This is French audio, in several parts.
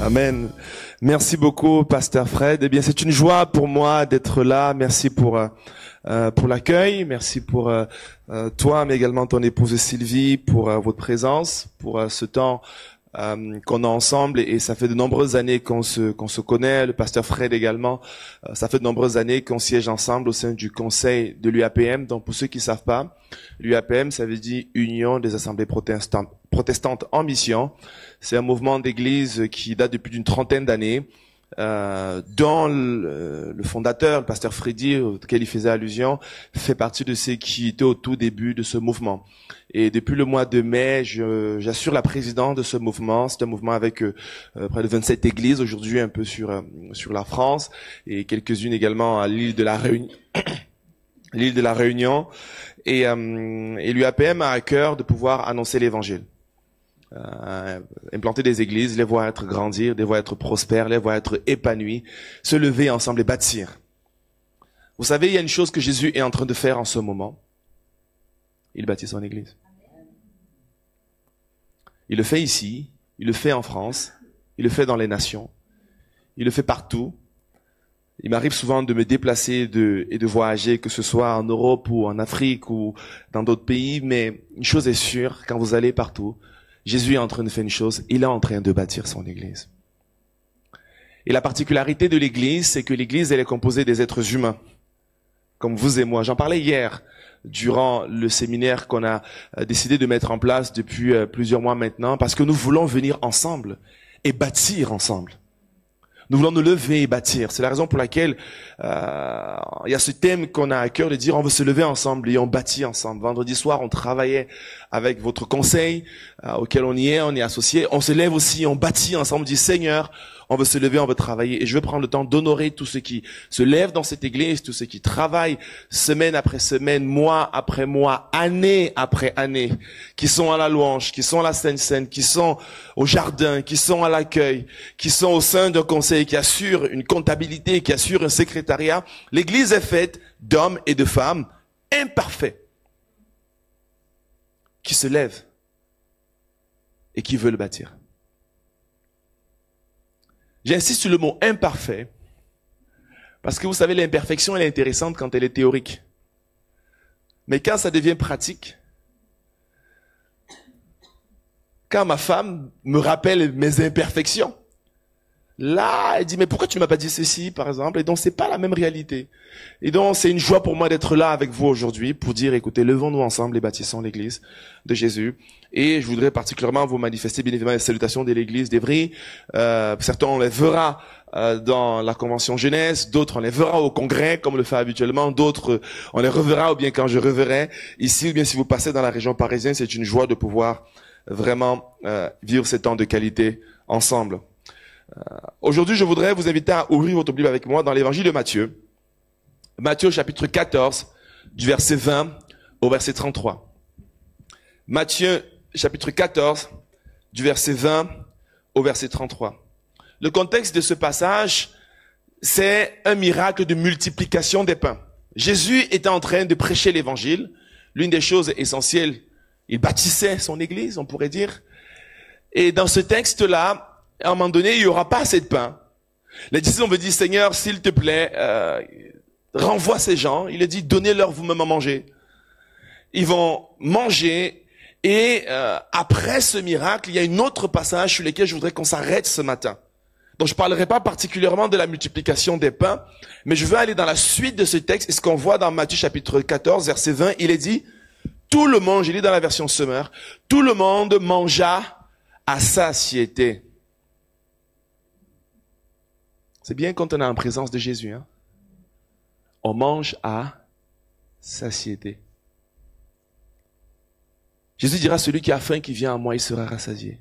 Amen. Merci beaucoup, Pasteur Fred. Eh bien, c'est une joie pour moi d'être là. Merci pour l'accueil. Merci pour toi, mais également ton épouse Sylvie, pour votre présence, pour ce temps qu'on a ensemble. Et ça fait de nombreuses années qu'on se connaît. Le Pasteur Fred également. Ça fait de nombreuses années qu'on siège ensemble au sein du conseil de l'UAPM. Donc, pour ceux qui savent pas, l'UAPM, ça veut dire Union des Assemblées Protestantes en Mission. C'est un mouvement d'église qui date depuis une trentaine d'années, dont le fondateur, le pasteur Freddy, auquel il faisait allusion, fait partie de ceux qui étaient au tout début de ce mouvement. Et depuis le mois de mai, j'assure la présidence de ce mouvement. C'est un mouvement avec près de 27 églises aujourd'hui, un peu sur la France, et quelques-unes également à l'île de la Réunion. L'île de la Réunion. Et l'UAPM a à cœur de pouvoir annoncer l'évangile. Implanter des églises, les voir être grandir, les voir être prospères, les voir être épanouis, se lever ensemble et bâtir. Vous savez, il y a une chose que Jésus est en train de faire en ce moment. Il bâtit son église. Il le fait ici, il le fait en France, il le fait dans les nations, il le fait partout. Il m'arrive souvent de me déplacer et de voyager, que ce soit en Europe ou en Afrique ou dans d'autres pays, mais une chose est sûre, quand vous allez partout, Jésus est en train de faire une chose, il est en train de bâtir son église. Et la particularité de l'église, c'est que l'église, elle est composée des êtres humains, comme vous et moi. J'en parlais hier, durant le séminaire qu'on a décidé de mettre en place depuis plusieurs mois maintenant, parce que nous voulons venir ensemble et bâtir ensemble. Nous voulons nous lever et bâtir. C'est la raison pour laquelle il y a ce thème qu'on a à cœur de dire on veut se lever ensemble et on bâtit ensemble. Vendredi soir, on travaillait avec votre conseil auquel on est associé. On se lève aussi, on bâtit ensemble, on dit Seigneur, on veut se lever, on veut travailler. Et je veux prendre le temps d'honorer tous ceux qui se lèvent dans cette église, tous ceux qui travaillent semaine après semaine, mois après mois, année après année, qui sont à la louange, qui sont à la Sainte-Seine, qui sont au jardin, qui sont à l'accueil, qui sont au sein d'un conseil, qui assurent une comptabilité, qui assurent un secrétariat. L'église est faite d'hommes et de femmes imparfaits, qui se lèvent et qui veulent bâtir. J'insiste sur le mot imparfait, parce que vous savez, l'imperfection, elle est intéressante quand elle est théorique. Mais quand ça devient pratique, quand ma femme me rappelle mes imperfections, là, elle dit, mais pourquoi tu m'as pas dit ceci, par exemple? Et donc, c'est pas la même réalité. Et donc, c'est une joie pour moi d'être là avec vous aujourd'hui pour dire, écoutez, levons-nous ensemble et bâtissons l'église de Jésus. Et je voudrais particulièrement vous manifester bien évidemment les salutations de l'église d'Evry. Certains, on les verra dans la convention jeunesse, d'autres, on les verra au congrès, comme on le fait habituellement, d'autres, on les reverra ou bien quand je reverrai ici, ou bien si vous passez dans la région parisienne, c'est une joie de pouvoir vraiment vivre ces temps de qualité ensemble. Aujourd'hui, je voudrais vous inviter à ouvrir votre Bible avec moi dans l'évangile de Matthieu. Matthieu chapitre 14, du verset 20 au verset 33. Matthieu chapitre 14, du verset 20 au verset 33. Le contexte de ce passage, c'est un miracle de multiplication des pains. Jésus était en train de prêcher l'évangile. L'une des choses essentielles, il bâtissait son église, on pourrait dire. Et dans ce texte-là, à un moment donné, il n'y aura pas assez de pain. Les disciples ont dit, Seigneur, s'il te plaît, renvoie ces gens. Il a dit, donnez-leur vous-même à manger. Ils vont manger. Et après ce miracle, il y a un autre passage sur lequel je voudrais qu'on s'arrête ce matin. Donc je ne parlerai pas particulièrement de la multiplication des pains, mais je veux aller dans la suite de ce texte. Et ce qu'on voit dans Matthieu chapitre 14, verset 20, il est dit, tout le monde, je lis dans la version Semeur, tout le monde mangea à satiété. C'est bien quand on est en présence de Jésus, hein? On mange à satiété. Jésus dira, celui qui a faim, qui vient à moi, il sera rassasié.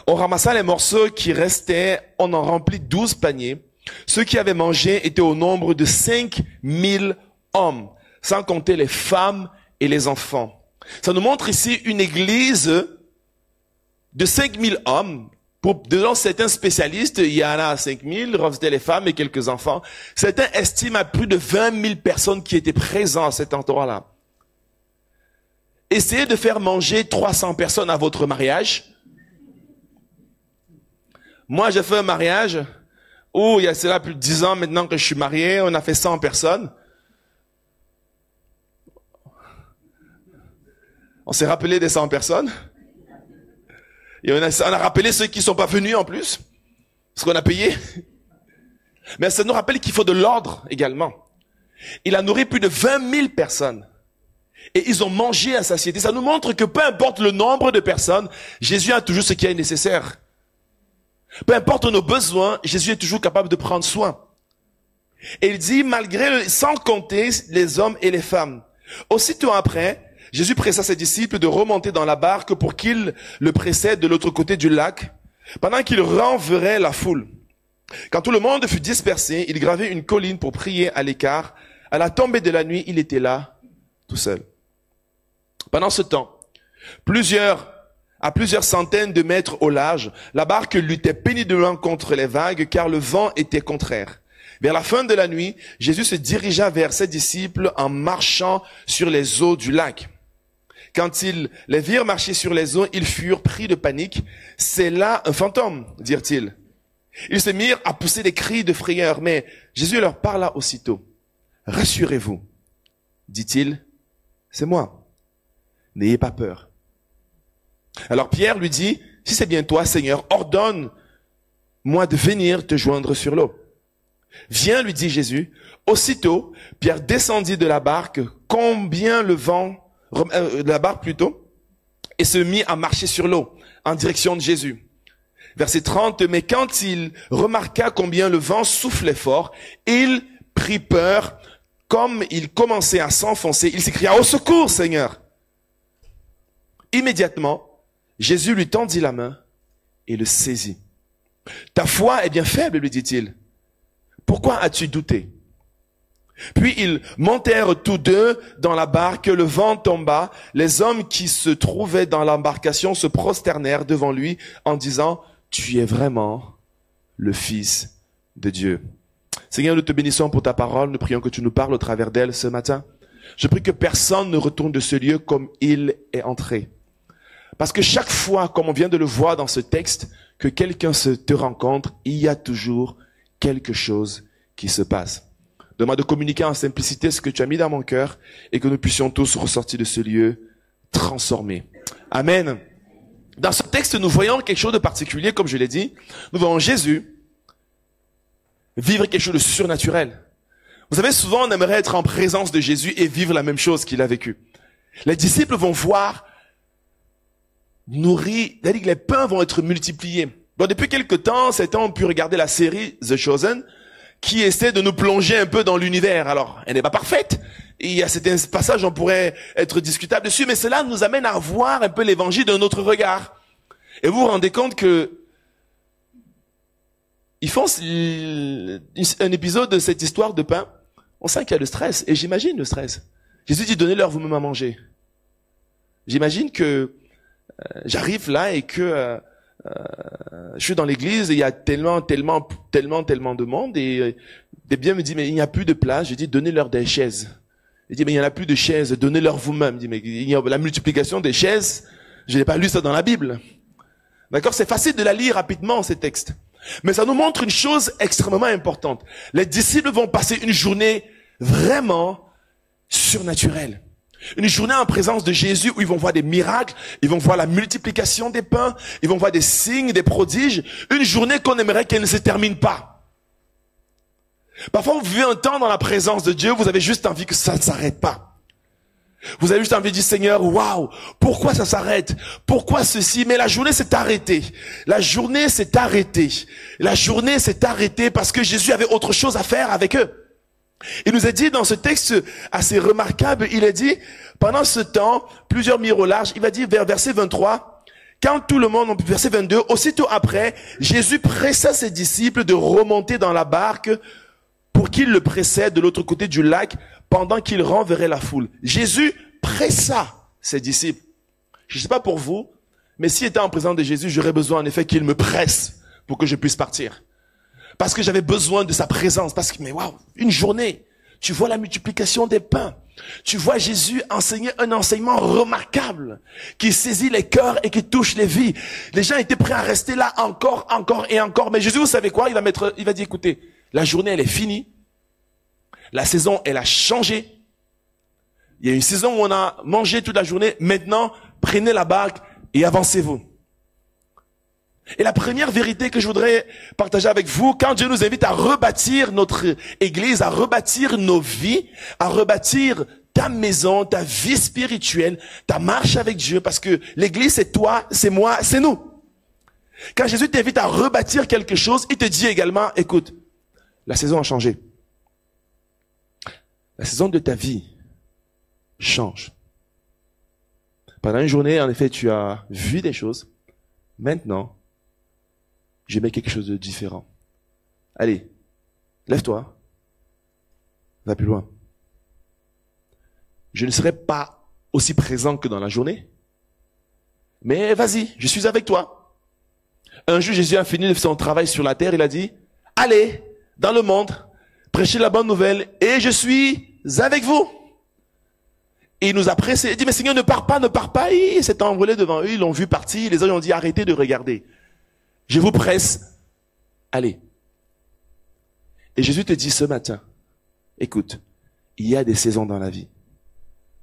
On ramassa les morceaux qui restaient, on en remplit 12 paniers. Ceux qui avaient mangé étaient au nombre de 5000 hommes, sans compter les femmes et les enfants. Ça nous montre ici une église de 5000 hommes, Selon certains spécialistes, il y en a 5000, c'était les femmes et quelques enfants. Certains estiment à plus de 20 000 personnes qui étaient présentes à cet endroit-là. Essayez de faire manger 300 personnes à votre mariage. Moi, j'ai fait un mariage où il y a cela plus de 10 ans maintenant que je suis marié, on a fait 100 personnes. On s'est rappelé des 100 personnes. Et on a rappelé ceux qui sont pas venus en plus. Parce qu'on a payé. Mais ça nous rappelle qu'il faut de l'ordre également. Il a nourri plus de 20 000 personnes. Et ils ont mangé à satiété. Ça nous montre que peu importe le nombre de personnes, Jésus a toujours ce qui est nécessaire. Peu importe nos besoins, Jésus est toujours capable de prendre soin. Et il dit, sans compter les hommes et les femmes. Aussitôt après, Jésus pressa ses disciples de remonter dans la barque pour qu'ils le précèdent de l'autre côté du lac, pendant qu'il renverrait la foule. Quand tout le monde fut dispersé, il gravait une colline pour prier à l'écart. À la tombée de la nuit, il était là, tout seul. Pendant ce temps, à plusieurs centaines de mètres au large, la barque luttait péniblement contre les vagues, car le vent était contraire. Vers la fin de la nuit, Jésus se dirigea vers ses disciples en marchant sur les eaux du lac. Quand ils les virent marcher sur les eaux, ils furent pris de panique. « C'est là un fantôme », dirent-ils. Ils se mirent à pousser des cris de frayeur, mais Jésus leur parla aussitôt. « Rassurez-vous, dit-il, c'est moi. N'ayez pas peur. » Alors Pierre lui dit, « Si c'est bien toi, Seigneur, ordonne-moi de venir te joindre sur l'eau. » « Viens, lui dit Jésus. Aussitôt, Pierre descendit de la barque, et se mit à marcher sur l'eau, en direction de Jésus. Verset 30, mais quand il remarqua combien le vent soufflait fort, il prit peur, comme il commençait à s'enfoncer, il s'écria, « Au secours, Seigneur !» Immédiatement, Jésus lui tendit la main et le saisit. « Ta foi est bien faible, lui dit-il. Pourquoi as-tu douté? » Puis ils montèrent tous deux dans la barque, le vent tomba, les hommes qui se trouvaient dans l'embarcation se prosternèrent devant lui en disant, « Tu es vraiment le Fils de Dieu. » Seigneur, nous te bénissons pour ta parole, nous prions que tu nous parles au travers d'elle ce matin. Je prie que personne ne retourne de ce lieu comme il est entré. Parce que chaque fois, comme on vient de le voir dans ce texte, que quelqu'un te rencontre, il y a toujours quelque chose qui se passe. Donne-moi de communiquer en simplicité ce que tu as mis dans mon cœur et que nous puissions tous ressortir de ce lieu transformés. Amen. Dans ce texte, nous voyons quelque chose de particulier, comme je l'ai dit. Nous voyons Jésus vivre quelque chose de surnaturel. Vous savez, souvent, on aimerait être en présence de Jésus et vivre la même chose qu'il a vécu. Les disciples vont voir nourris, c'est-à-dire que les pains vont être multipliés. Bon, depuis quelque temps, certains ont pu regarder la série The Chosen, qui essaie de nous plonger un peu dans l'univers. Alors, elle n'est pas parfaite. Et il y a certains passages, on pourrait être discutable dessus, mais cela nous amène à voir un peu l'évangile d'un autre regard. Et vous vous rendez compte que ils font un épisode de cette histoire de pain. On sent qu'il y a le stress, et j'imagine le stress. Jésus dit, donnez-leur vous-même à manger. J'imagine que j'arrive là et que je suis dans l'église et il y a tellement de monde et des biens me dit mais il n'y a plus de place. Je dis donnez-leur des chaises. Il dit mais il n'y en a plus de chaises, donnez-leur vous-même. Il dit mais il y a la multiplication des chaises, je n'ai pas lu ça dans la Bible. D'accord, c'est facile de la lire rapidement ces textes. Mais ça nous montre une chose extrêmement importante. Les disciples vont passer une journée vraiment surnaturelle. Une journée en présence de Jésus où ils vont voir des miracles, ils vont voir la multiplication des pains, ils vont voir des signes, des prodiges. Une journée qu'on aimerait qu'elle ne se termine pas. Parfois vous vivez un temps dans la présence de Dieu, vous avez juste envie que ça ne s'arrête pas. Vous avez juste envie de dire Seigneur, waouh, pourquoi ça s'arrête? Pourquoi ceci? Mais la journée s'est arrêtée. La journée s'est arrêtée. La journée s'est arrêtée parce que Jésus avait autre chose à faire avec eux. Il nous a dit dans ce texte assez remarquable, il a dit, pendant ce temps, plusieurs mirent au large, il va dire vers verset 23, quand tout le monde, verset 22, aussitôt après, Jésus pressa ses disciples de remonter dans la barque pour qu'ils le précèdent de l'autre côté du lac pendant qu'il renverrait la foule. Jésus pressa ses disciples. Je ne sais pas pour vous, Mais si étant en présence de Jésus, j'aurais besoin en effet qu'il me presse pour que je puisse partir. Parce que j'avais besoin de sa présence. Parce que, mais waouh, une journée, tu vois la multiplication des pains. Tu vois Jésus enseigner un enseignement remarquable qui saisit les cœurs et qui touche les vies. Les gens étaient prêts à rester là encore et encore. Mais Jésus, vous savez quoi? Il va dire, écoutez, la journée, elle est finie. La saison, elle a changé. Il y a une saison où on a mangé toute la journée. Maintenant, prenez la barque et avancez-vous. Et la première vérité que je voudrais partager avec vous, quand Dieu nous invite à rebâtir notre église, à rebâtir nos vies, à rebâtir ta maison, ta vie spirituelle, ta marche avec Dieu, parce que l'église c'est toi, c'est moi, c'est nous. Quand Jésus t'invite à rebâtir quelque chose, il te dit également, écoute, la saison a changé. La saison de ta vie change. Pendant une journée, en effet, tu as vu des choses. Maintenant, je mets quelque chose de différent. Allez, lève-toi. Va plus loin. Je ne serai pas aussi présent que dans la journée. Mais vas-y, je suis avec toi. Un jour, Jésus a fini de son travail sur la terre. Il a dit, allez dans le monde, prêchez la bonne nouvelle et je suis avec vous. Et il nous a pressés. Il dit, mais Seigneur, ne pars pas, ne pars pas. Il s'est envolé devant eux, ils l'ont vu partir. Les autres ont dit, arrêtez de regarder. Je vous presse, allez. Et Jésus te dit ce matin, écoute, il y a des saisons dans la vie.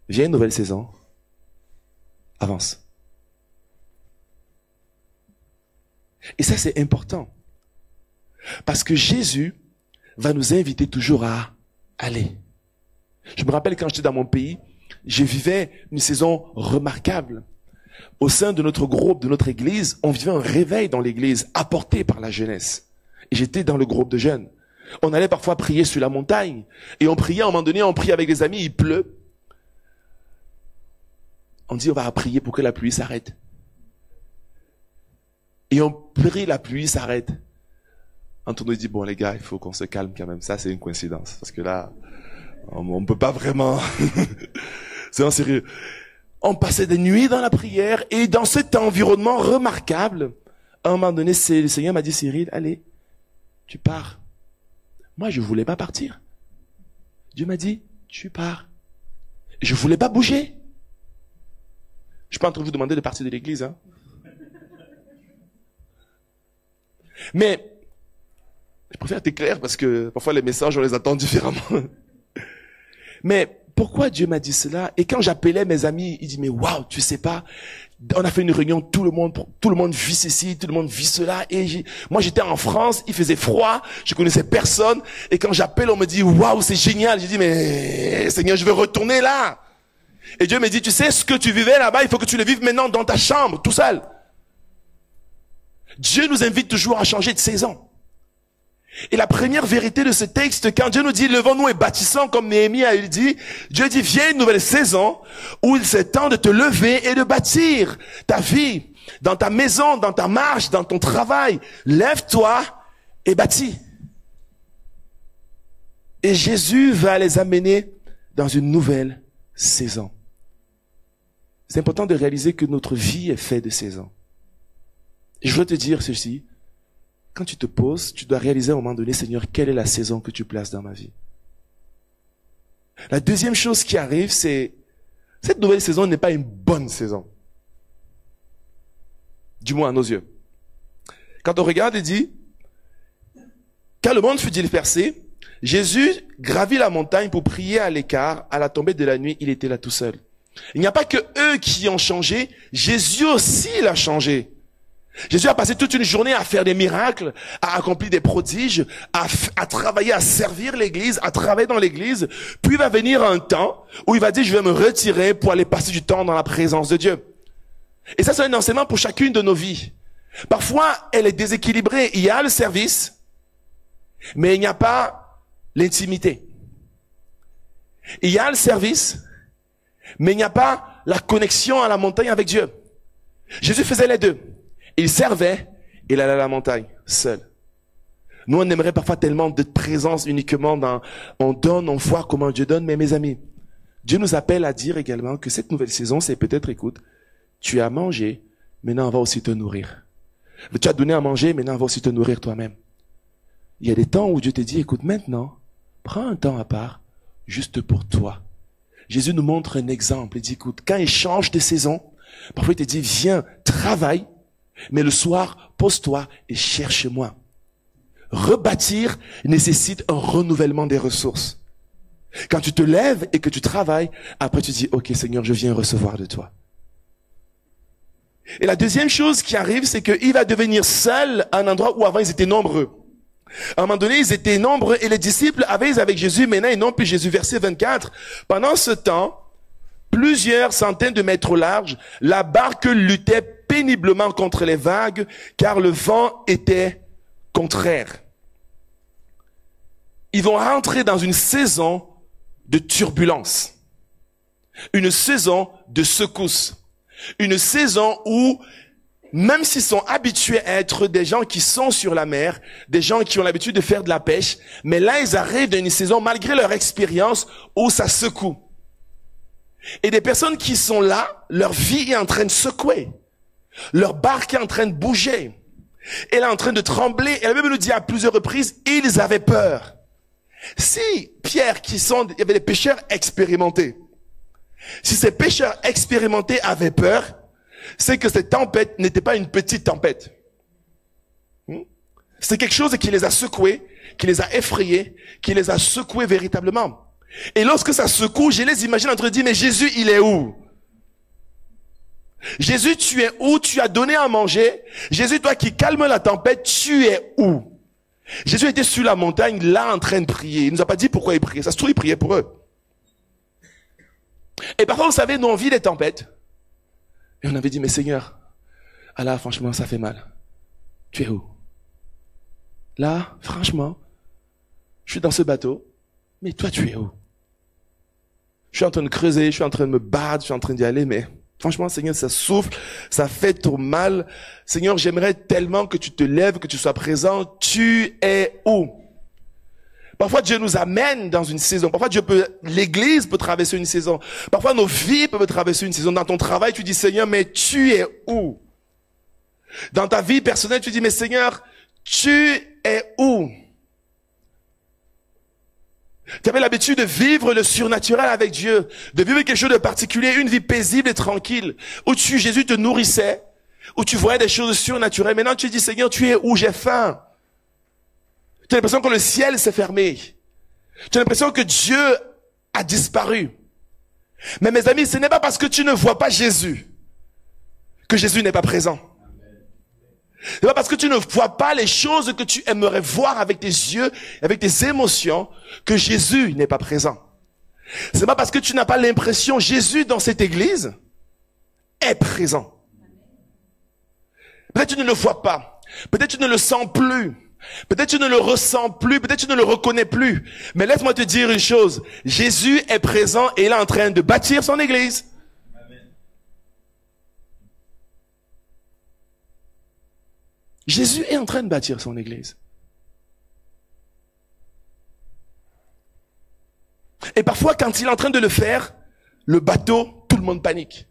Viens une nouvelle saison, avance. Et ça c'est important. Parce que Jésus va nous inviter toujours à aller. Je me rappelle quand j'étais dans mon pays, je vivais une saison remarquable. Au sein de notre groupe, de notre église, on vivait un réveil dans l'église, apporté par la jeunesse. Et j'étais dans le groupe de jeunes. On allait parfois prier sur la montagne. Et on priait, à un moment donné, on priait avec des amis, il pleut. On dit, on va prier pour que la pluie s'arrête. Et on prie, la pluie s'arrête. Antonio dit, bon les gars, il faut qu'on se calme quand même. Ça, c'est une coïncidence. Parce que là, on ne peut pas vraiment... C'est en sérieux. On passait des nuits dans la prière et dans cet environnement remarquable, à un moment donné, le Seigneur m'a dit, Cyril, allez, tu pars. Moi, je voulais pas partir. Dieu m'a dit, tu pars. Je voulais pas bouger. Je suis pas en train de vous demander de partir de l'église, hein. Mais, je préfère être clair parce que parfois les messages, on les attend différemment. Mais, pourquoi Dieu m'a dit cela? Et quand j'appelais mes amis, ils disent, mais waouh, tu sais pas, on a fait une réunion, tout le monde vit ceci, tout le monde vit cela, et moi j'étais en France, il faisait froid, je connaissais personne, et quand j'appelle, on me dit, waouh, c'est génial. J'ai dit, mais Seigneur, je veux retourner là. Et Dieu me dit, tu sais, ce que tu vivais là-bas, il faut que tu le vives maintenant dans ta chambre, tout seul. Dieu nous invite toujours à changer de saison. Et la première vérité de ce texte, quand Dieu nous dit, levons-nous et bâtissons, comme Néhémie a dit, Dieu dit, viens une nouvelle saison où il est temps de te lever et de bâtir ta vie, dans ta maison, dans ta marche, dans ton travail. Lève-toi et bâtis. Et Jésus va les amener dans une nouvelle saison. C'est important de réaliser que notre vie est faite de saisons. Et je veux te dire ceci. Quand tu te poses, tu dois réaliser à un moment donné, Seigneur, quelle est la saison que tu places dans ma vie? La deuxième chose qui arrive, c'est, cette nouvelle saison n'est pas une bonne saison. Du moins à nos yeux. Quand on regarde, il dit, quand le monde fut dispersé, Jésus gravit la montagne pour prier à l'écart. À la tombée de la nuit, il était là tout seul. Il n'y a pas que eux qui ont changé, Jésus aussi il a changé. Jésus a passé toute une journée à faire des miracles, à accomplir des prodiges, à travailler, à servir l'église, à travailler dans l'église. Puis il va venir un temps où il va dire, je vais me retirer pour aller passer du temps dans la présence de Dieu. Et ça, c'est un enseignement pour chacune de nos vies. Parfois, elle est déséquilibrée. Il y a le service, mais il n'y a pas l'intimité. Il y a le service, mais il n'y a pas la connexion à la montagne avec Dieu. Jésus faisait les deux. Il servait, il allait à la montagne, seul. Nous, on aimerait parfois tellement de présence uniquement dans, on donne, on voit comment Dieu donne, mais mes amis, Dieu nous appelle à dire également que cette nouvelle saison, c'est peut-être, écoute, tu as mangé, maintenant on va aussi te nourrir. Tu as donné à manger, maintenant on va aussi te nourrir toi-même. Il y a des temps où Dieu te dit, écoute, maintenant, prends un temps à part, juste pour toi. Jésus nous montre un exemple. Il dit, écoute, quand il change de saison, parfois il te dit, viens, travaille, mais le soir, pose-toi et cherche-moi. Rebâtir nécessite un renouvellement des ressources. Quand tu te lèves et que tu travailles, après tu dis, ok Seigneur, je viens recevoir de toi. Et la deuxième chose qui arrive, c'est qu'il va devenir seul à un endroit où avant ils étaient nombreux. À un moment donné, ils étaient nombreux et les disciples avaient avec Jésus, maintenant ils n'ont plus Jésus. Verset 24. Pendant ce temps, plusieurs centaines de mètres au large, la barque luttait péniblement contre les vagues, car le vent était contraire. Ils vont rentrer dans une saison de turbulence, une saison de secousse, une saison où, même s'ils sont habitués à être des gens qui sont sur la mer, des gens qui ont l'habitude de faire de la pêche, mais là ils arrivent dans une saison, malgré leur expérience, où ça secoue. Et des personnes qui sont là, leur vie est en train de secouer. Leur barque est en train de bouger. Elle est en train de trembler. Et la Bible nous dit à plusieurs reprises, ils avaient peur. Si Pierre, il y avait des pêcheurs expérimentés. Si ces pêcheurs expérimentés avaient peur, c'est que cette tempête n'était pas une petite tempête. C'est quelque chose qui les a secoués, qui les a effrayés, qui les a secoués véritablement. Et lorsque ça secoue, je les imagine en train de dire, mais Jésus, il est où? Jésus, tu es où? Tu as donné à manger. Jésus, toi qui calmes la tempête, tu es où? Jésus était sur la montagne, là, en train de prier. Il nous a pas dit pourquoi il priait. Ça se trouve, il priait pour eux. Et parfois, vous savez, nous, on vit des tempêtes. Et on avait dit, mais Seigneur, ah là, franchement, ça fait mal. Tu es où? Là, franchement, je suis dans ce bateau. Mais toi, tu es où? Je suis en train de creuser, je suis en train de me battre, je suis en train d'y aller, mais franchement, Seigneur, ça souffle, ça fait trop mal. Seigneur, j'aimerais tellement que tu te lèves, que tu sois présent. Tu es où? Parfois, Dieu nous amène dans une saison. Parfois, l'Église peut traverser une saison. Parfois, nos vies peuvent traverser une saison. Dans ton travail, tu dis, Seigneur, mais tu es où? Dans ta vie personnelle, tu dis, mais Seigneur, tu es où? Tu avais l'habitude de vivre le surnaturel avec Dieu, de vivre quelque chose de particulier, une vie paisible et tranquille, où Jésus te nourrissait, où tu voyais des choses surnaturelles. Maintenant, tu dis, Seigneur, tu es où? J'ai faim. Tu as l'impression que le ciel s'est fermé. Tu as l'impression que Dieu a disparu. Mais mes amis, ce n'est pas parce que tu ne vois pas Jésus que Jésus n'est pas présent. C'est pas parce que tu ne vois pas les choses que tu aimerais voir avec tes yeux, avec tes émotions, que Jésus n'est pas présent. C'est pas parce que tu n'as pas l'impression Jésus dans cette église est présent. Peut-être tu ne le vois pas. Peut-être tu ne le sens plus. Peut-être tu ne le ressens plus. Peut-être tu ne le reconnais plus. Mais laisse-moi te dire une chose. Jésus est présent et il est en train de bâtir son église. Jésus est en train de bâtir son église. Et parfois, quand il est en train de le faire, le bateau, tout le monde panique.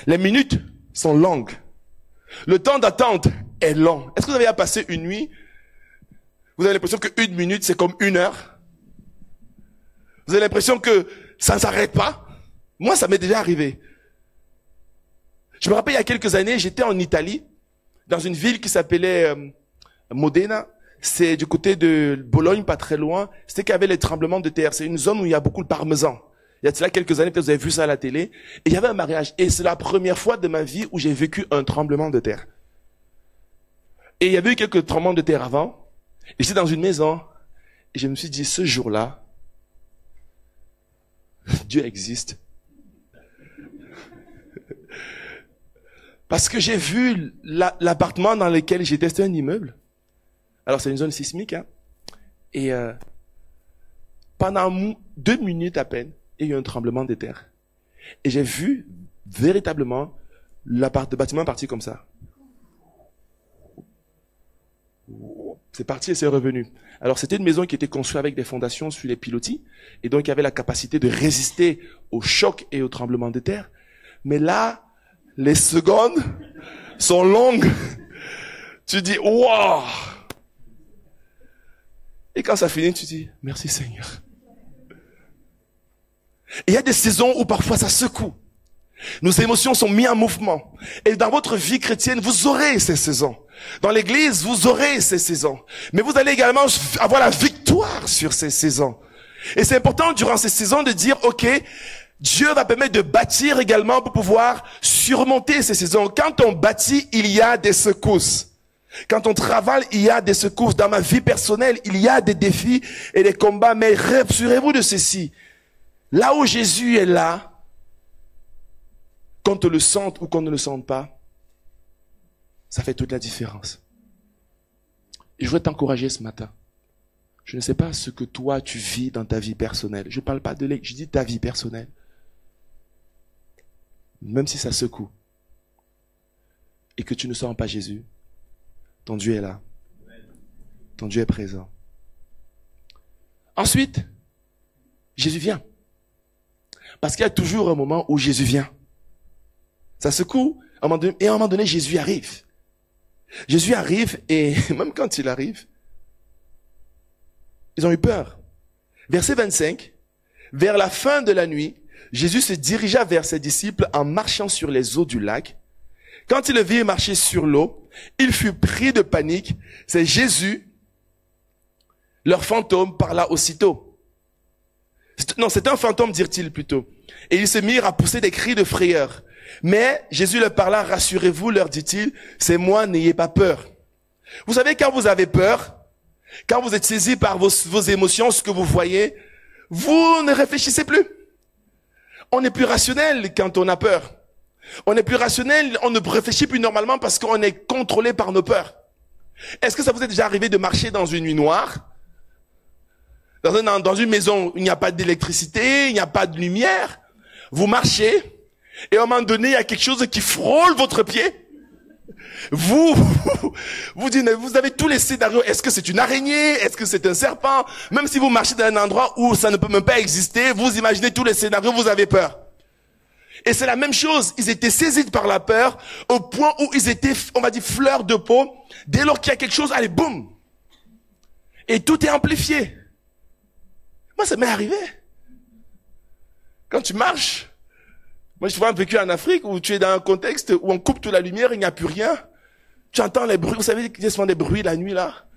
Les minutes sont longues. Le temps d'attente est long. Est-ce que vous avez à passer une nuit? Vous avez l'impression qu'une minute, c'est comme une heure? Vous avez l'impression que ça ne s'arrête pas? Moi, ça m'est déjà arrivé. Je me rappelle, il y a quelques années, j'étais en Italie, dans une ville qui s'appelait Modena. C'est du côté de Bologne, pas très loin. C'était qu'il y avait les tremblements de terre. C'est une zone où il y a beaucoup de parmesan. Il y a de cela quelques années, peut-être vous avez vu ça à la télé. Et il y avait un mariage. Et c'est la première fois de ma vie où j'ai vécu un tremblement de terre. Et il y avait eu quelques tremblements de terre avant. Et j'étais dans une maison. Et je me suis dit, ce jour-là, Dieu existe. Parce que j'ai vu l'appartement dans lequel j'étais, c'était un immeuble. Alors c'est une zone sismique, hein. Et pendant 2 minutes à peine, il y a eu un tremblement de terre. Et j'ai vu véritablement le bâtiment partir comme ça. C'est parti et c'est revenu. Alors c'était une maison qui était construite avec des fondations sur les pilotis, et donc il y avait la capacité de résister au choc et au tremblement de terre. Mais là, Les secondes sont longues. Tu dis, waouh! Et quand ça finit, tu dis, merci Seigneur. Il y a des saisons où parfois ça secoue. Nos émotions sont mises en mouvement. Et dans votre vie chrétienne, vous aurez ces saisons. Dans l'église, vous aurez ces saisons. Mais vous allez également avoir la victoire sur ces saisons. Et c'est important durant ces saisons de dire, ok, Dieu va permettre de bâtir également pour pouvoir surmonter ces saisons. Quand on bâtit, il y a des secousses. Quand on travaille, il y a des secousses. Dans ma vie personnelle, il y a des défis et des combats. Mais rassurez-vous de ceci. Là où Jésus est là, qu'on te le sente ou qu'on ne le sente pas, ça fait toute la différence. Et je voudrais t'encourager ce matin. Je ne sais pas ce que toi tu vis dans ta vie personnelle. Je ne parle pas de l'église, je dis ta vie personnelle. Même si ça secoue et que tu ne sens pas Jésus, ton Dieu est là. Ton Dieu est présent. Ensuite, Jésus vient. Parce qu'il y a toujours un moment où Jésus vient. Ça secoue, et à un moment donné, Jésus arrive. Jésus arrive, et même quand il arrive, ils ont eu peur. Verset 25, vers la fin de la nuit, Jésus se dirigea vers ses disciples en marchant sur les eaux du lac. Quand il le vit marcher sur l'eau, il fut pris de panique. C'est Jésus, leur fantôme, parla aussitôt. Non, c'est un fantôme, dirent-ils plutôt. Et ils se mirent à pousser des cris de frayeur. Mais Jésus leur parla, rassurez-vous, leur dit-il, c'est moi, n'ayez pas peur. Vous savez, quand vous avez peur, quand vous êtes saisi par vos émotions, ce que vous voyez, vous ne réfléchissez plus. On est plus rationnel quand on a peur. On est plus rationnel, on ne réfléchit plus normalement parce qu'on est contrôlé par nos peurs. Est-ce que ça vous est déjà arrivé de marcher dans une nuit noire, dans une maison où il n'y a pas d'électricité, il n'y a pas de lumière, vous marchez, et à un moment donné, il y a quelque chose qui frôle votre pied. Vous dites, vous avez tous les scénarios. Est-ce que c'est une araignée? Est-ce que c'est un serpent? Même si vous marchez dans un endroit où ça ne peut même pas exister, vous imaginez tous les scénarios, vous avez peur. Et c'est la même chose. Ils étaient saisis par la peur au point où ils étaient, on va dire, fleurs de peau. Dès lors qu'il y a quelque chose, allez, boum. Et tout est amplifié. Moi, ça m'est arrivé. Quand tu marches, moi, j'ai souvent vécu en Afrique où tu es dans un contexte où on coupe toute la lumière, il n'y a plus rien. Tu entends les bruits. Vous savez qu'il y a souvent des bruits la nuit, là.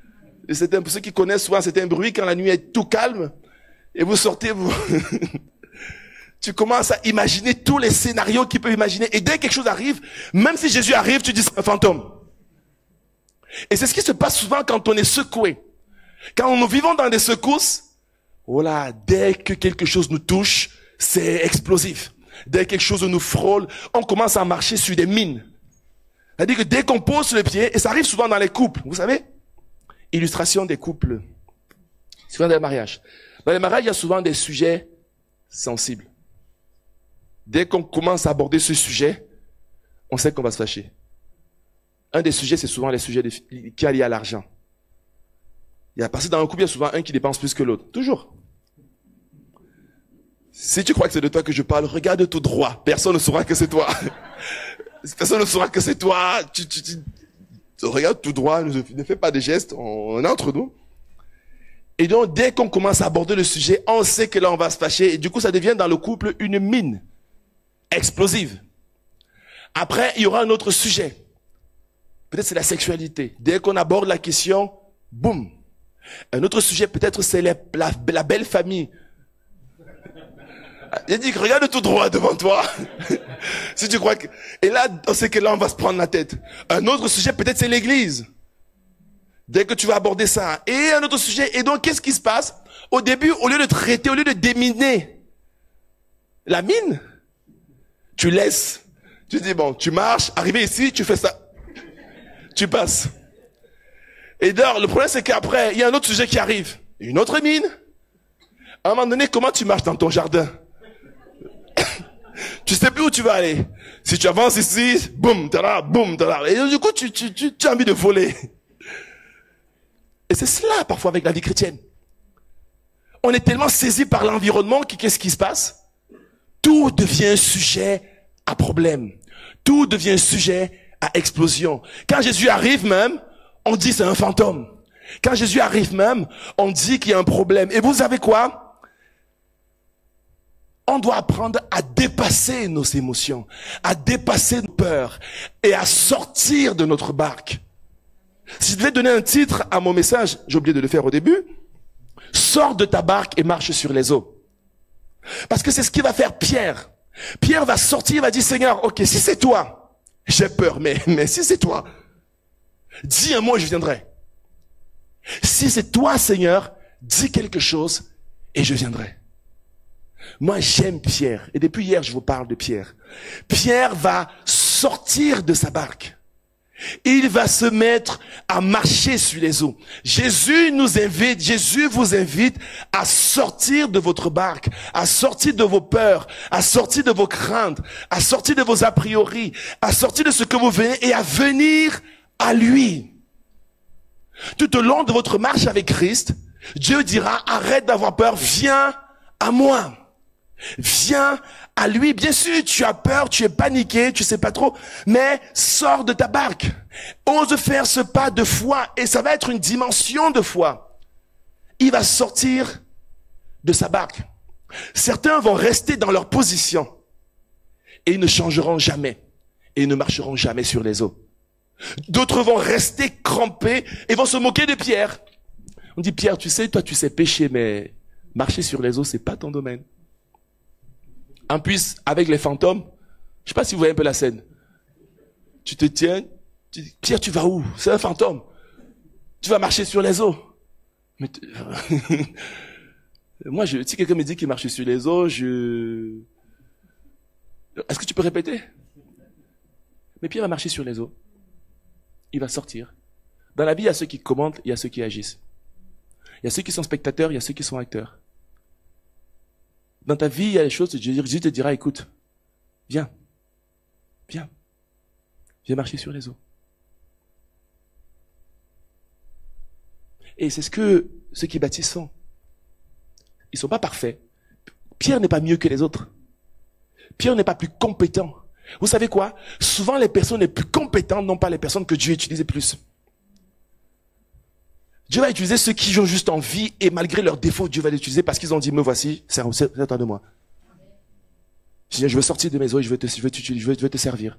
Et c'est pour ceux qui connaissent souvent, c'est un bruit quand la nuit est tout calme. Et vous sortez, tu commences à imaginer tous les scénarios qu'il peut imaginer. Et dès que quelque chose arrive, même si Jésus arrive, tu dis c'est un fantôme. Et c'est ce qui se passe souvent quand on est secoué. Quand nous vivons dans des secousses, voilà, dès que quelque chose nous touche, c'est explosif. Dès que quelque chose nous frôle, on commence à marcher sur des mines. C'est-à-dire que dès qu'on pose le pied, et ça arrive souvent dans les couples, vous savez, illustration des couples, souvent dans les mariages. Dans les mariages, il y a souvent des sujets sensibles. Dès qu'on commence à aborder ce sujet, on sait qu'on va se fâcher. Un des sujets, c'est souvent les sujets qui sont liés à l'argent. Parce que dans un couple, il y a souvent un qui dépense plus que l'autre. Toujours. Si tu crois que c'est de toi que je parle, regarde tout droit. Personne ne saura que c'est toi. Personne ne saura que c'est toi. Tu regarde tout droit, ne fais pas de gestes, on est entre nous. Et donc, dès qu'on commence à aborder le sujet, on sait que là, on va se fâcher. Et du coup, ça devient dans le couple une mine explosive. Après, il y aura un autre sujet. Peut-être c'est la sexualité. Dès qu'on aborde la question, boum. Un autre sujet, peut-être c'est la belle famille. Il dit, regarde tout droit devant toi. Si tu crois que... Et là, on sait que là, on va se prendre la tête. Un autre sujet, peut-être c'est l'église. Dès que tu vas aborder ça. Et un autre sujet. Et donc, qu'est-ce qui se passe? Au début, au lieu de traiter, au lieu de déminer la mine, tu laisses. Tu dis, bon, tu marches, arrivé ici, tu fais ça. Tu passes. Et d'ailleurs, le problème, c'est qu'après, il y a un autre sujet qui arrive. Une autre mine. À un moment donné, comment tu marches dans ton jardin? Tu sais plus où tu vas aller. Si tu avances ici, boum, t'es là, boum, t'es là. Et du coup, tu as envie de voler. Et c'est cela, parfois, avec la vie chrétienne. On est tellement saisi par l'environnement qu'est-ce qui se passe? Tout devient un sujet à problème. tout devient sujet à explosion. Quand Jésus arrive même, on dit c'est un fantôme. Quand Jésus arrive même, on dit qu'il y a un problème. Et vous savez quoi? On doit apprendre à dépasser nos émotions, à dépasser nos peurs et à sortir de notre barque. Si je devais donner un titre à mon message, j'ai oublié de le faire au début, sors de ta barque et marche sur les eaux. Parce que c'est ce qui va faire Pierre. Pierre va sortir, il va dire, Seigneur, ok, si c'est toi, j'ai peur, mais si c'est toi, dis un mot et je viendrai. Si c'est toi, Seigneur, dis quelque chose et je viendrai. Moi, j'aime Pierre. Et depuis hier, je vous parle de Pierre. Pierre va sortir de sa barque. Il va se mettre à marcher sur les eaux. Jésus vous invite à sortir de votre barque, à sortir de vos peurs, à sortir de vos craintes, à sortir de vos a priori, à sortir de ce que vous venez et à venir à lui. Tout au long de votre marche avec Christ, Dieu dira, arrête d'avoir peur, viens à moi. Viens à lui. Bien sûr, tu as peur, tu es paniqué, tu sais pas trop, mais sors de ta barque. Ose faire ce pas de foi et ça va être une dimension de foi. Il va sortir de sa barque. Certains vont rester dans leur position et ils ne changeront jamais et ils ne marcheront jamais sur les eaux. D'autres vont rester crampés et vont se moquer de Pierre. On dit, Pierre, tu sais, toi tu sais pêcher, mais marcher sur les eaux, c'est pas ton domaine. En plus, avec les fantômes, je sais pas si vous voyez un peu la scène. Tu te tiens, tu dis, Pierre, tu vas où? C'est un fantôme. Tu vas marcher sur les eaux. Mais moi, si quelqu'un me dit qu'il marche sur les eaux, est-ce que tu peux répéter? Mais Pierre va marcher sur les eaux. Il va sortir. Dans la vie, il y a ceux qui commandent, il y a ceux qui agissent. Il y a ceux qui sont spectateurs, il y a ceux qui sont acteurs. Dans ta vie, il y a des choses, Jésus te dira, écoute, viens, viens marcher sur les eaux. Et c'est ce que ceux qui baptisent sont. Ils sont pas parfaits. Pierre n'est pas mieux que les autres. Pierre n'est pas plus compétent. Vous savez quoi? Souvent, les personnes les plus compétentes n'ont pas les personnes que Dieu utilise le plus. Dieu va utiliser ceux qui ont juste envie et malgré leurs défauts, Dieu va les utiliser parce qu'ils ont dit, me voici, c'est à toi de moi. Je veux sortir de mes eaux et je veux te servir.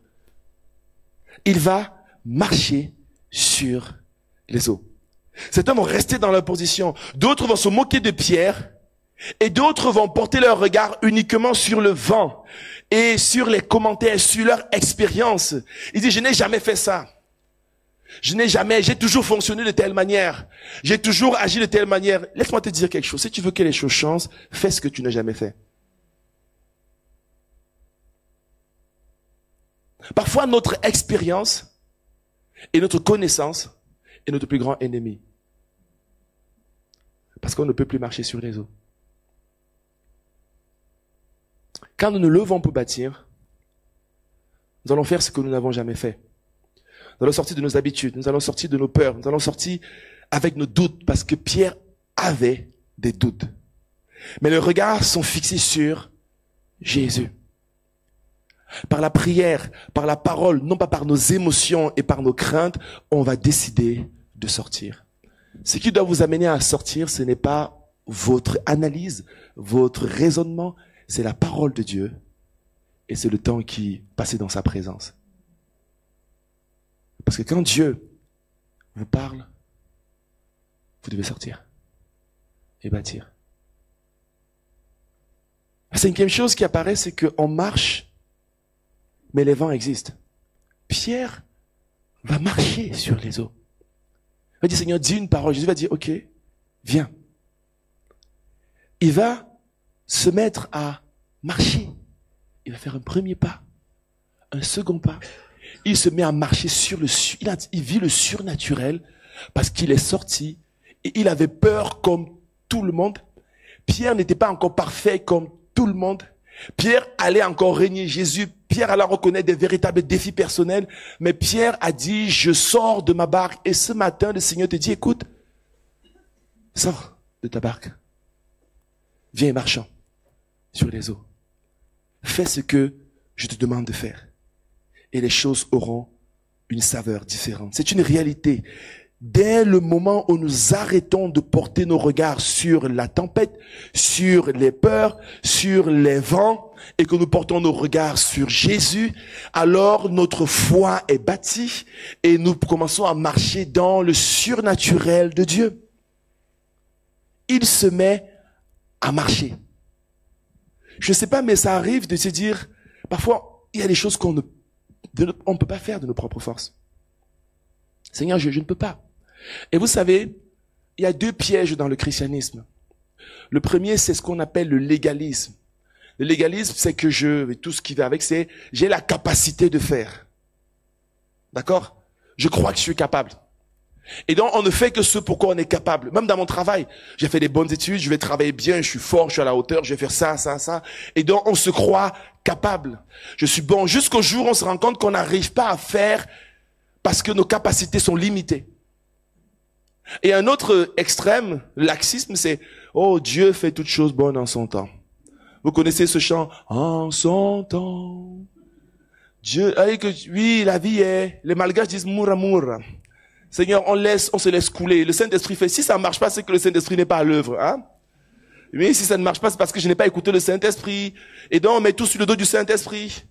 Il va marcher sur les eaux. Certains vont rester dans leur position. D'autres vont se moquer de Pierre et d'autres vont porter leur regard uniquement sur le vent et sur les commentaires, sur leur expérience. Ils disent, je n'ai jamais fait ça. J'ai toujours fonctionné de telle manière. J'ai toujours agi de telle manière. Laisse-moi te dire quelque chose. Si tu veux que les choses changent, fais ce que tu n'as jamais fait. Parfois, notre expérience et notre connaissance est notre plus grand ennemi. Parce qu'on ne peut plus marcher sur les eaux. Quand nous nous levons pour bâtir, nous allons faire ce que nous n'avons jamais fait. Nous allons sortir de nos habitudes, nous allons sortir de nos peurs, nous allons sortir avec nos doutes, parce que Pierre avait des doutes. Mais les regards sont fixés sur Jésus. Par la prière, par la parole, non pas par nos émotions et par nos craintes, on va décider de sortir. Ce qui doit vous amener à sortir, ce n'est pas votre analyse, votre raisonnement, c'est la parole de Dieu et c'est le temps qui passé dans sa présence. Parce que quand Dieu vous parle, vous devez sortir et bâtir. La cinquième chose qui apparaît, c'est qu'on marche, mais les vents existent. Pierre va marcher sur les eaux. Il va dire, Seigneur, dis une parole. Jésus va dire, ok, viens. Il va se mettre à marcher. Il va faire un premier pas, un second pas. Il se met à marcher sur il vit le surnaturel parce qu'il est sorti et il avait peur comme tout le monde. Pierre n'était pas encore parfait comme tout le monde. Pierre allait encore régner Jésus. Pierre allait reconnaître des véritables défis personnels. Mais Pierre a dit, je sors de ma barque. Et ce matin, le Seigneur te dit, écoute, sors de ta barque. Viens marchons sur les eaux. Fais ce que je te demande de faire. et les choses auront une saveur différente. C'est une réalité. Dès le moment où nous arrêtons de porter nos regards sur la tempête, sur les peurs, sur les vents, et que nous portons nos regards sur Jésus, alors notre foi est bâtie et nous commençons à marcher dans le surnaturel de Dieu. Il se met à marcher. Je ne sais pas, mais ça arrive de se dire, parfois, il y a des choses qu'on ne peut pas faire de nos propres forces. Seigneur, je ne peux pas. Et vous savez, il y a 2 pièges dans le christianisme. Le premier, c'est ce qu'on appelle le légalisme. Le légalisme, c'est que tout ce qui va avec, c'est, j'ai la capacité de faire. D'accord? Je crois que je suis capable. Et donc, on ne fait que ce pourquoi on est capable. Même dans mon travail, j'ai fait des bonnes études, je vais travailler bien, je suis fort, je suis à la hauteur, je vais faire ça, ça, ça. Et donc, on se croit capable. Je suis bon. Jusqu'au jour où on se rend compte qu'on n'arrive pas à faire parce que nos capacités sont limitées. Et un autre extrême, laxisme, c'est « Oh, Dieu fait toutes choses bonnes en son temps ». Vous connaissez ce chant « En son temps ». Dieu, oui, la vie est... Les Malgaches disent « Moura moura ». Seigneur, on se laisse couler. Le Saint-Esprit fait, si ça ne marche pas, c'est que le Saint-Esprit n'est pas à l'œuvre. Hein? Oui, si ça ne marche pas, c'est parce que je n'ai pas écouté le Saint-Esprit. Et donc, on met tout sur le dos du Saint-Esprit.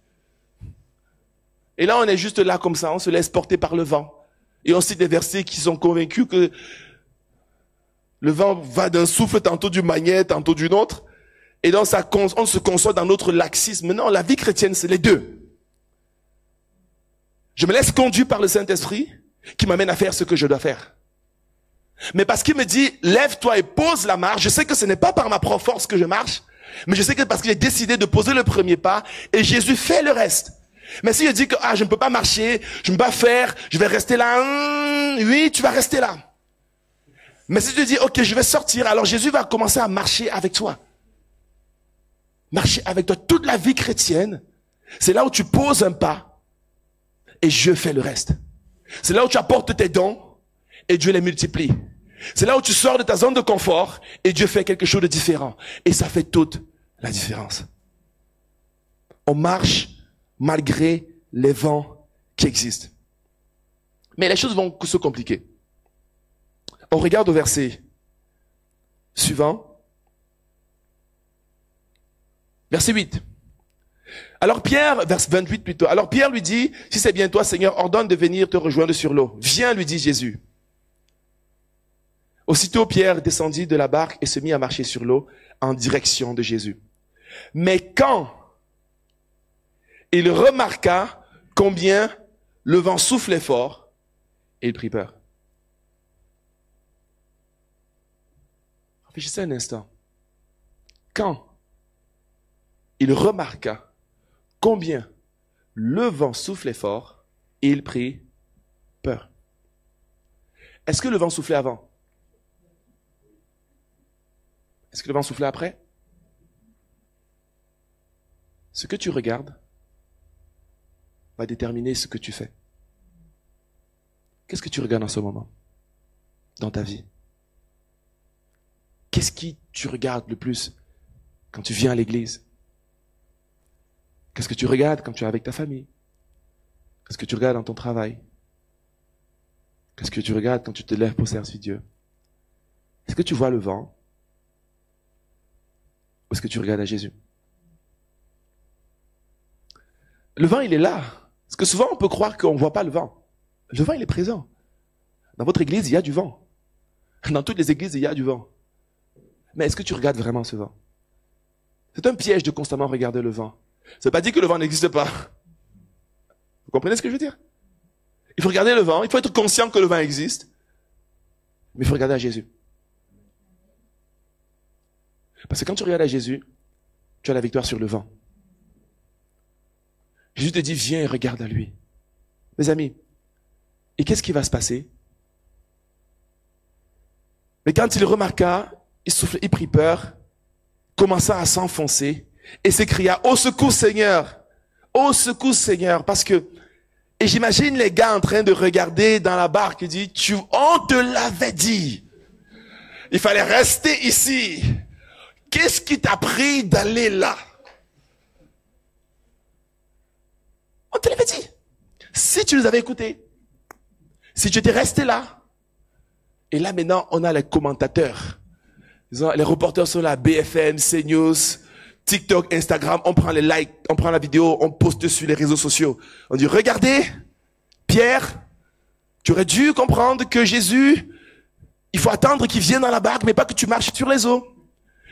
Et là, on est juste là comme ça, on se laisse porter par le vent. Et on cite des versets qui sont convaincus que le vent va d'un souffle, tantôt du magnet, tantôt d'une autre. Et donc, on se console dans notre laxisme. Non, la vie chrétienne, c'est les deux. Je me laisse conduire par le Saint-Esprit, qui m'amène à faire ce que je dois faire. Mais parce qu'il me dit, lève-toi et pose la marche, je sais que ce n'est pas par ma propre force que je marche, mais je sais que parce que j'ai décidé de poser le premier pas, et Jésus fait le reste. Mais si je dis que, je ne peux pas marcher, je ne peux pas faire, je vais rester là, oui, tu vas rester là. Mais si tu dis, ok, je vais sortir, alors Jésus va commencer à marcher avec toi. Marcher avec toi. Toute la vie chrétienne, c'est là où tu poses un pas, et Dieu fait le reste. C'est là où tu apportes tes dons et Dieu les multiplie. C'est là où tu sors de ta zone de confort et Dieu fait quelque chose de différent. Et ça fait toute la différence. On marche malgré les vents qui existent. Mais les choses vont se compliquer. On regarde au verset suivant. Verset 8. Alors Pierre, verset 28 plutôt, alors Pierre lui dit, si c'est bien toi Seigneur, ordonne de venir te rejoindre sur l'eau. Viens, lui dit Jésus. Aussitôt Pierre descendit de la barque et se mit à marcher sur l'eau en direction de Jésus. Mais quand il remarqua combien le vent soufflait fort, il prit peur. Réfléchissez un instant. Quand il remarqua combien le vent soufflait fort, et il prit peur. Est-ce que le vent soufflait avant? Est-ce que le vent soufflait après? Ce que tu regardes va déterminer ce que tu fais. Qu'est-ce que tu regardes en ce moment dans ta vie? Qu'est-ce qui tu regardes le plus quand tu viens à l'église? Qu'est-ce que tu regardes quand tu es avec ta famille? Qu'est-ce que tu regardes dans ton travail? Qu'est-ce que tu regardes quand tu te lèves pour servir Dieu? Est-ce que tu vois le vent? Ou est-ce que tu regardes à Jésus? Le vent, il est là. Parce que souvent, on peut croire qu'on ne voit pas le vent. Le vent, il est présent. Dans votre église, il y a du vent. Dans toutes les églises, il y a du vent. Mais est-ce que tu regardes vraiment ce vent? C'est un piège de constamment regarder le vent. Ça ne veut pas dire que le vent n'existe pas. Vous comprenez ce que je veux dire? Il faut regarder le vent, il faut être conscient que le vent existe, mais il faut regarder à Jésus. Parce que quand tu regardes à Jésus, tu as la victoire sur le vent. Jésus te dit, viens et regarde à lui. Mes amis, et qu'est-ce qui va se passer? Mais quand il remarqua, il souffla, il prit peur, commença à s'enfoncer, et s'écria, au secours Seigneur, parce que, et j'imagine les gars en train de regarder dans la barque et dit, on te l'avait dit, il fallait rester ici, qu'est-ce qui t'a pris d'aller là? On te l'avait dit. Si tu nous avais écoutés, si tu étais resté là, et là maintenant on a les commentateurs, les reporters sont là, BFM, CNews, TikTok, Instagram, on prend les likes, on prend la vidéo, on poste sur les réseaux sociaux. On dit, regardez, Pierre, tu aurais dû comprendre que Jésus, il faut attendre qu'il vienne dans la barque, mais pas que tu marches sur les eaux.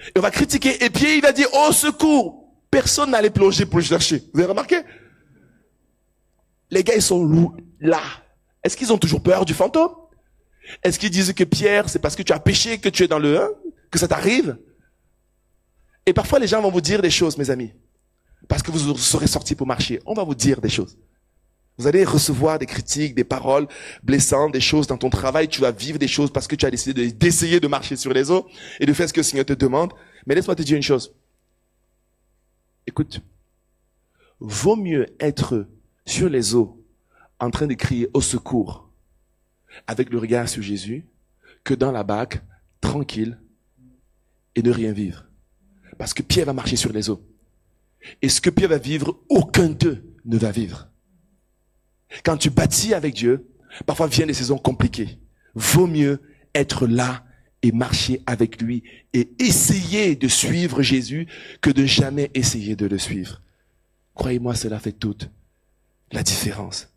Et on va critiquer, et Pierre il va dire, oh secours, personne n'allait plonger pour le chercher. Vous avez remarqué? Les gars, ils sont là. Est-ce qu'ils ont toujours peur du fantôme? Est-ce qu'ils disent que Pierre, c'est parce que tu as péché que tu es dans le 1, que ça t'arrive? Et parfois, les gens vont vous dire des choses, mes amis. Parce que vous serez sortis pour marcher. On va vous dire des choses. Vous allez recevoir des critiques, des paroles blessantes, des choses dans ton travail. Tu vas vivre des choses parce que tu as décidé d'essayer de marcher sur les eaux et de faire ce que le Seigneur te demande. Mais laisse-moi te dire une chose. Écoute. Vaut mieux être sur les eaux, en train de crier au secours, avec le regard sur Jésus, que dans la barque, tranquille, et ne rien vivre. Parce que Pierre va marcher sur les eaux. Et ce que Pierre va vivre, aucun d'eux ne va vivre. Quand tu bâtis avec Dieu, parfois viennent des saisons compliquées. Vaut mieux être là et marcher avec lui et essayer de suivre Jésus que de jamais essayer de le suivre. Croyez-moi, cela fait toute la différence.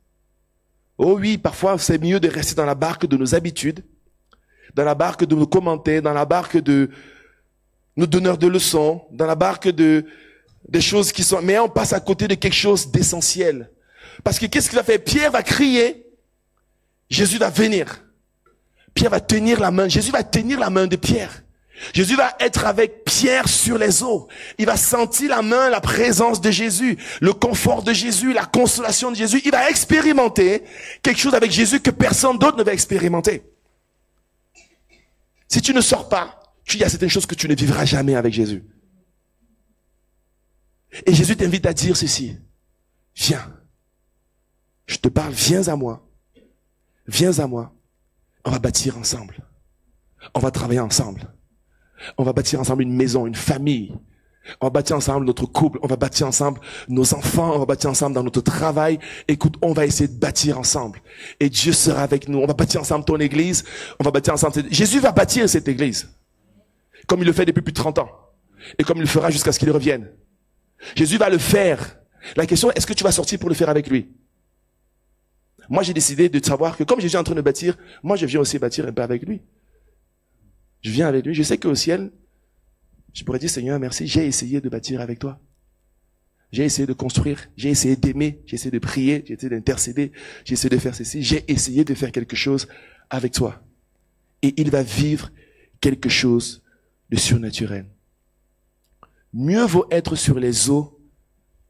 Oh oui, parfois c'est mieux de rester dans la barque de nos habitudes, dans la barque de nos commentaires, dans la barque de nos donneurs de leçons, dans la barque des choses qui sont... Mais on passe à côté de quelque chose d'essentiel. Parce que qu'est-ce qu'il va faire? Pierre va crier, Jésus va venir. Pierre va tenir la main, Jésus va tenir la main de Pierre. Jésus va être avec Pierre sur les eaux. Il va sentir la main, la présence de Jésus, le confort de Jésus, la consolation de Jésus. Il va expérimenter quelque chose avec Jésus que personne d'autre ne va expérimenter. Si tu ne sors pas, il y a certaines choses que tu ne vivras jamais avec Jésus. Et Jésus t'invite à dire ceci. Viens. Je te parle, viens à moi. Viens à moi. On va bâtir ensemble. On va travailler ensemble. On va bâtir ensemble une maison, une famille. On va bâtir ensemble notre couple. On va bâtir ensemble nos enfants. On va bâtir ensemble dans notre travail. Écoute, on va essayer de bâtir ensemble. Et Dieu sera avec nous. On va bâtir ensemble ton église. On va bâtir ensemble... Jésus va bâtir cette église. Comme il le fait depuis plus de 30 ans. Et comme il le fera jusqu'à ce qu'il revienne. Jésus va le faire. La question est, est-ce que tu vas sortir pour le faire avec lui? Moi, j'ai décidé de savoir que comme Jésus est en train de bâtir, moi, je viens aussi bâtir un peu avec lui. Je viens avec lui. Je sais qu'au ciel, je pourrais dire, Seigneur, merci, j'ai essayé de bâtir avec toi. J'ai essayé de construire, j'ai essayé d'aimer, j'ai essayé de prier, j'ai essayé d'intercéder, j'ai essayé de faire ceci, j'ai essayé de faire quelque chose avec toi. Et il va vivre quelque chose de surnaturel. Mieux vaut être sur les eaux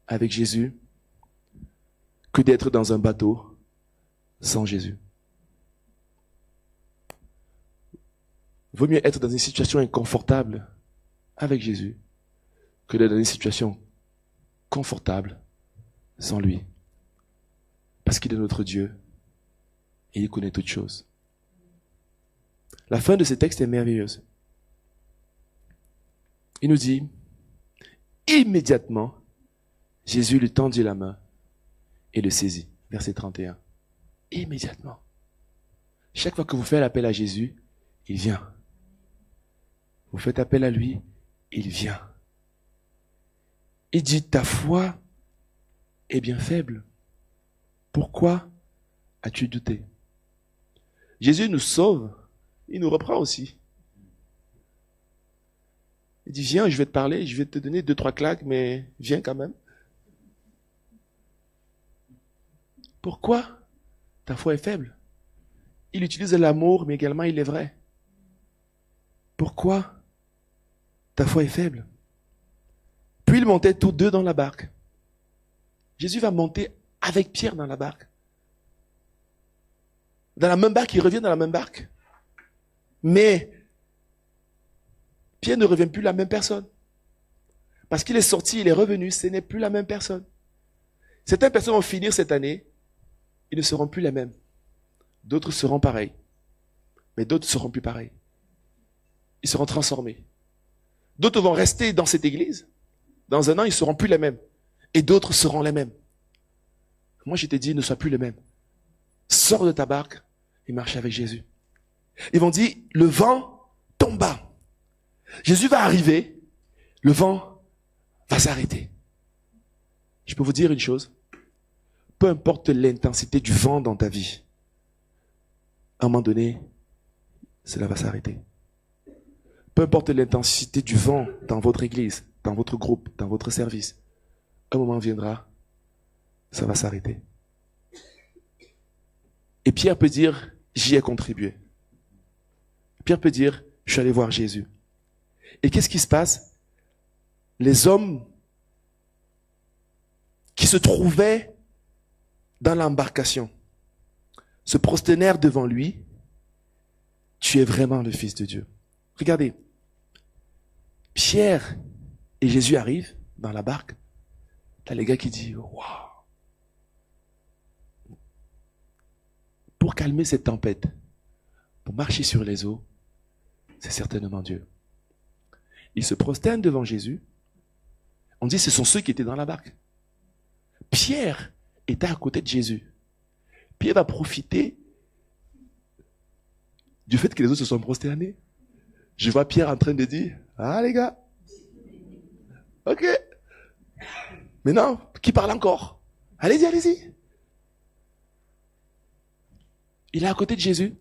avec Jésus que d'être dans un bateau sans Jésus. Vaut mieux être dans une situation inconfortable avec Jésus que d'être dans une situation confortable sans lui. Parce qu'il est notre Dieu et il connaît toutes choses. La fin de ce texte est merveilleuse. Il nous dit, immédiatement, Jésus lui tendit la main et le saisit. Verset 31. Immédiatement. Chaque fois que vous faites appel à Jésus, il vient. Vous faites appel à lui, il vient. Il dit, ta foi est bien faible. Pourquoi as-tu douté? Jésus nous sauve, il nous reprend aussi. Il dit, viens, je vais te parler, je vais te donner 2-3 claques, mais viens quand même. Pourquoi ta foi est faible? Il utilise l'amour, mais également il est vrai. Pourquoi ta foi est faible? Puis ils montaient tous deux dans la barque. Jésus va monter avec Pierre dans la barque. Dans la même barque, il revient dans la même barque. Mais Pierre ne revient plus la même personne. Parce qu'il est sorti, il est revenu, ce n'est plus la même personne. Certaines personnes vont finir cette année, ils ne seront plus les mêmes. D'autres seront pareils. Mais d'autres ne seront plus pareils. Ils seront transformés. D'autres vont rester dans cette église. Dans un an, ils ne seront plus les mêmes. Et d'autres seront les mêmes. Moi, je t'ai dit, ne sois plus le même. Sors de ta barque et marche avec Jésus. Ils vont dire, le vent tomba. Jésus va arriver, le vent va s'arrêter. Je peux vous dire une chose. Peu importe l'intensité du vent dans ta vie, à un moment donné, cela va s'arrêter. Peu importe l'intensité du vent dans votre église, dans votre groupe, dans votre service, un moment viendra, ça va s'arrêter. Et Pierre peut dire, j'y ai contribué. Pierre peut dire, je suis allé voir Jésus. Et qu'est-ce qui se passe? Les hommes qui se trouvaient dans l'embarcation se prosternèrent devant lui. Tu es vraiment le Fils de Dieu. Regardez, Pierre et Jésus arrivent dans la barque. T'as les gars qui disent, waouh. Pour calmer cette tempête, pour marcher sur les eaux, c'est certainement Dieu. Ils se prosternent devant Jésus. On dit ce sont ceux qui étaient dans la barque. Pierre était à côté de Jésus. Pierre va profiter du fait que les autres se sont prosternés. Je vois Pierre en train de dire, ah les gars, ok. Mais non, qui parle encore? Allez-y, allez-y. Il est à côté de Jésus.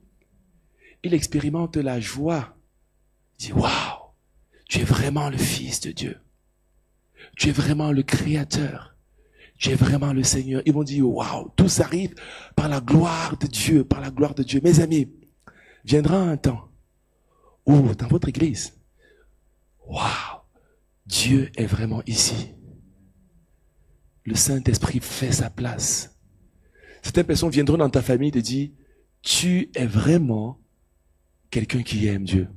Il expérimente la joie. Il dit, waouh, tu es vraiment le Fils de Dieu. Tu es vraiment le Créateur. Tu es vraiment le Seigneur. Ils vont dire, waouh, tout s'arrive par la gloire de Dieu, par la gloire de Dieu. Mes amis, viendra un temps où, dans votre église, waouh, Dieu est vraiment ici. Le Saint-Esprit fait sa place. Certaines personnes viendront dans ta famille et te dire, tu es vraiment quelqu'un qui aime Dieu.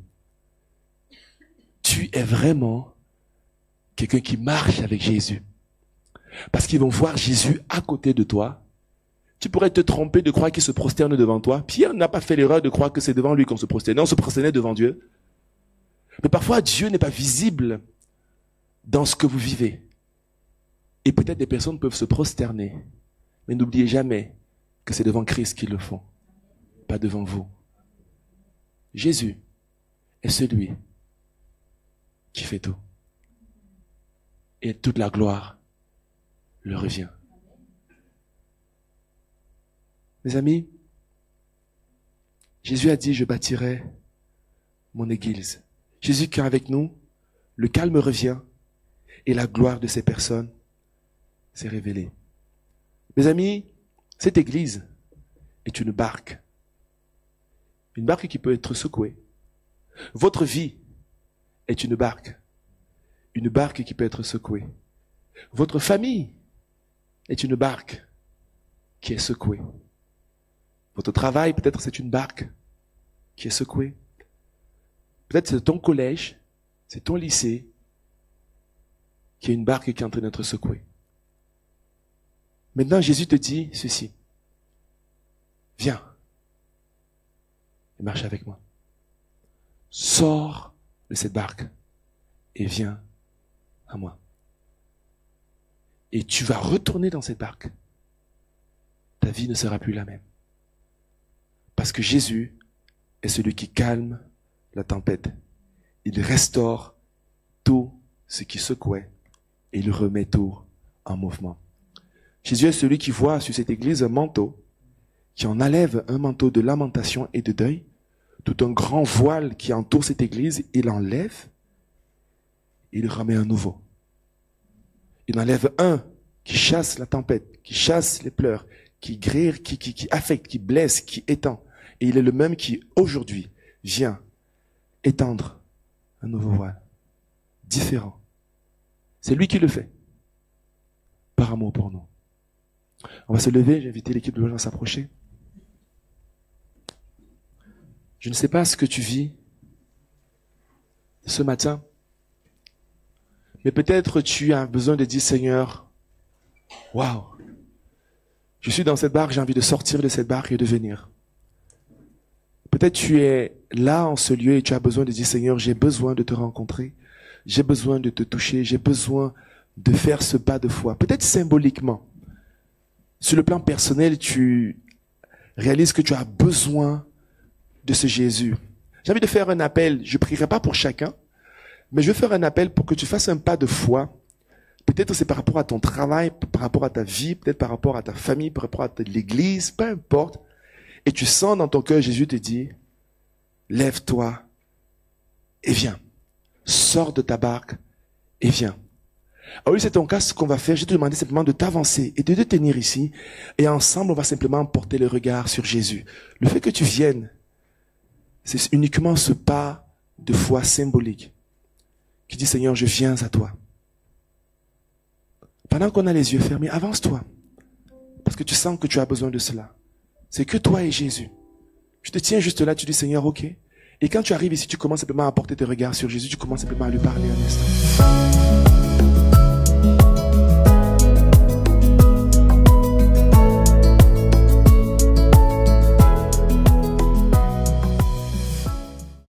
Tu es vraiment quelqu'un qui marche avec Jésus. Parce qu'ils vont voir Jésus à côté de toi. Tu pourrais te tromper de croire qu'il se prosterne devant toi. Pierre n'a pas fait l'erreur de croire que c'est devant lui qu'on se prosternait. On se prosternait devant Dieu. Mais parfois, Dieu n'est pas visible dans ce que vous vivez. Et peut-être des personnes peuvent se prosterner. Mais n'oubliez jamais que c'est devant Christ qu'ils le font, pas devant vous. Jésus est celui qui fait tout. Et toute la gloire le revient. Mes amis, Jésus a dit, je bâtirai mon église. Jésus qui est avec nous, le calme revient et la gloire de ces personnes s'est révélée. Mes amis, cette église est une barque qui peut être secouée. Votre vie est une barque qui peut être secouée. Votre famille est une barque qui est secouée. Votre travail, peut-être c'est une barque qui est secouée. Peut-être c'est ton collège, c'est ton lycée qui est une barque qui est en train d'être secouée. Maintenant, Jésus te dit ceci. Viens et marche avec moi. Sors de cette barque et viens à moi. Et tu vas retourner dans cette barque. Ta vie ne sera plus la même. Parce que Jésus est celui qui calme la tempête. Il restaure tout ce qui secouait et il remet tout en mouvement. Jésus est celui qui voit sur cette église un manteau, qui en enlève un manteau de lamentation et de deuil, tout un grand voile qui entoure cette église, il enlève, il remet un nouveau. Il enlève un qui chasse la tempête, qui chasse les pleurs, qui grire, qui affecte, qui blesse, qui étend. Et il est le même qui, aujourd'hui, vient étendre un nouveau voile, différent. C'est lui qui le fait, par amour pour nous. On va se lever, j'ai invité l'équipe de louange à s'approcher. Je ne sais pas ce que tu vis ce matin, mais peut-être tu as besoin de dire, Seigneur, waouh, je suis dans cette barque, j'ai envie de sortir de cette barque et de venir. Peut-être tu es là en ce lieu et tu as besoin de dire, Seigneur, j'ai besoin de te rencontrer, j'ai besoin de te toucher, j'ai besoin de faire ce pas de foi. Peut-être symboliquement, Sur le plan personnel, tu réalises que tu as besoin de ce Jésus. J'ai envie de faire un appel. Je ne prierai pas pour chacun, mais je vais faire un appel pour que tu fasses un pas de foi. Peut-être c'est par rapport à ton travail, par rapport à ta vie, peut-être par rapport à ta famille, par rapport à l'église, peu importe. Et tu sens dans ton cœur, Jésus te dit, lève-toi et viens. Sors de ta barque et viens. Alors oui, c'est ton cas, ce qu'on va faire, je vais te demander simplement de t'avancer et de te tenir ici. Et ensemble, on va simplement porter le regard sur Jésus. Le fait que tu viennes, c'est uniquement ce pas de foi symbolique qui dit, Seigneur, je viens à toi. Pendant qu'on a les yeux fermés, avance-toi. Parce que tu sens que tu as besoin de cela. C'est que toi et Jésus. Tu te tiens juste là, tu dis, Seigneur, ok. Et quand tu arrives ici, tu commences simplement à porter tes regards sur Jésus, tu commences simplement à lui parler un instant.